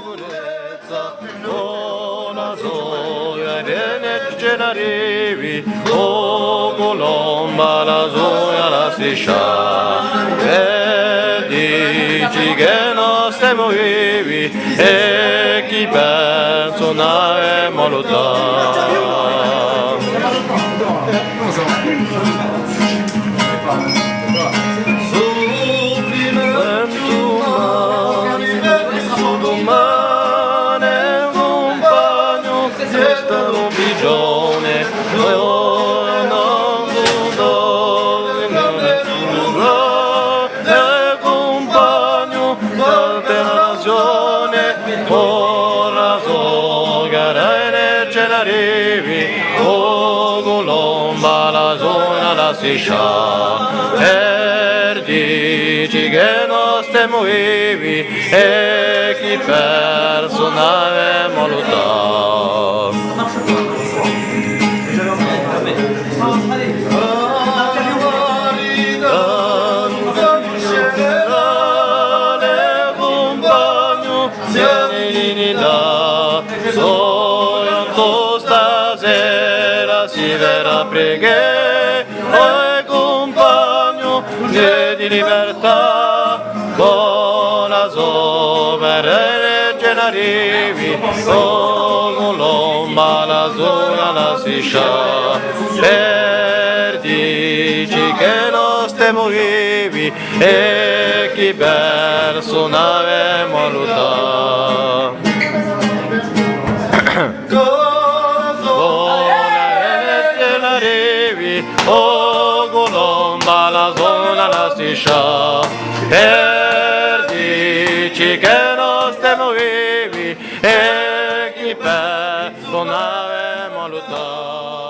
purezza, buona gioia ne generivi, o colomba la gioia la striscia, e dici che non stiamo vivi, e chi pensa non è lontano. Dici che non stiamo vivi e chi perso n'avemo lottato. Sono stasera si verrà pregare di libertà, buona sovrana arrivi, o colomba la sola la striscia, per dici che non stiamo vivi e chi perso n'avemo lottato. O colomba la sola la striscia, per dici che non stiamo vivi e chi per non avemo lottato.